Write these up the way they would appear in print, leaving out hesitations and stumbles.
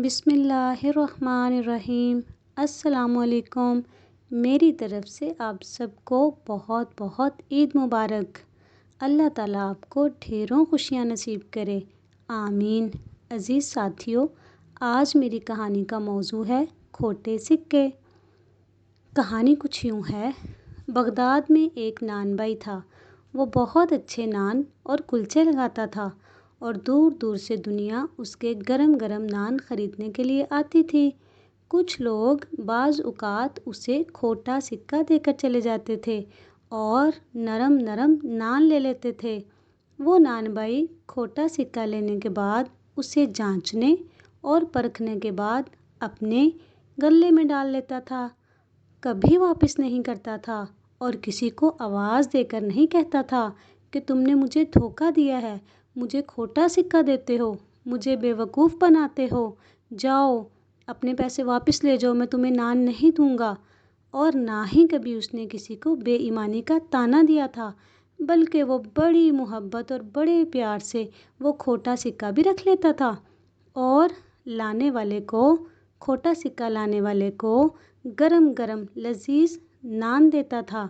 بسم اللہ الرحمن الرحیم۔ السلام علیکم۔ میری طرف سے آپ سب کو بہت بہت عید مبارک۔ اللہ تعالیٰ آپ کو ڈھیروں خوشیاں نصیب کرے، آمین۔ عزیز ساتھیوں، آج میری کہانی کا موضوع ہے کھوٹے سکے۔ کہانی کچھ یوں ہے۔ بغداد میں ایک نان بائی تھا۔ وہ بہت اچھے نان اور کلچے لگاتا تھا اور دور دور سے دنیا اس کے گرم گرم نان خریدنے کے لیے آتی تھی۔ کچھ لوگ بعض اوقات اسے کھوٹا سکہ دے کر چلے جاتے تھے اور نرم نرم نان لے لیتے تھے۔ وہ نان بائی کھوٹا سکہ لینے کے بعد اسے جانچنے اور پرکھنے کے بعد اپنے گلے میں ڈال لیتا تھا، کبھی واپس نہیں کرتا تھا اور کسی کو آواز دے کر نہیں کہتا تھا کہ تم نے مجھے دھوکہ دیا ہے، مجھے کھوٹا سکہ دیتے ہو، مجھے بیوقوف بناتے ہو، جاؤ اپنے پیسے واپس لے جاؤ، میں تمہیں نان نہیں دوں گا۔ اور نہ ہی کبھی اس نے کسی کو بے ایمانی کا طعنہ دیا تھا، بلکہ وہ بڑی محبت اور بڑے پیار سے وہ کھوٹا سکہ بھی رکھ لیتا تھا اور کھوٹا سکہ لانے والے کو گرم گرم لذیذ نان دیتا تھا۔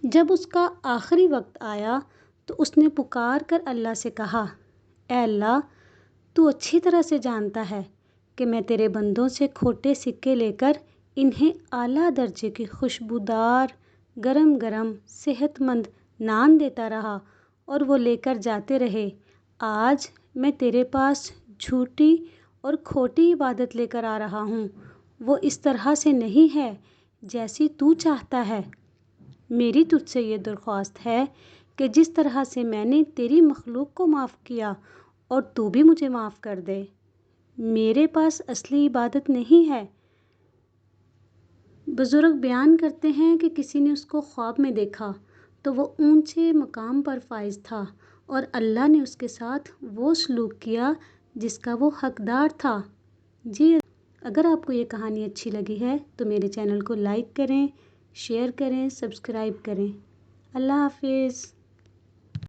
جب اس کا آخری وقت آیا تو اس نے پکار کر اللہ سے کہا، اے اللہ، تو اچھی طرح سے جانتا ہے کہ میں تیرے بندوں سے کھوٹے سکے لے کر انہیں اعلیٰ درجے کی خوشبودار گرم گرم صحت مند نان دیتا رہا اور وہ لے کر جاتے رہے۔ آج میں تیرے پاس جھوٹی اور کھوٹی عبادت لے کر آ رہا ہوں، وہ اس طرح سے نہیں ہے جیسی تو چاہتا ہے۔ میری تجھ سے یہ درخواست ہے کہ جس طرح سے میں نے تیری مخلوق کو معاف کیا اور تو بھی مجھے معاف کر دے۔ میرے پاس اصلی عبادت نہیں ہے۔ بزرگ بیان کرتے ہیں کہ کسی نے اس کو خواب میں دیکھا تو وہ اونچے مقام پر فائز تھا اور اللہ نے اس کے ساتھ وہ سلوک کیا جس کا وہ حقدار تھا۔ جی، اگر آپ کو یہ کہانی اچھی لگی ہے تو میرے چینل کو لائک کریں، شیئر کریں، سبسکرائب کریں۔ اللہ حافظ۔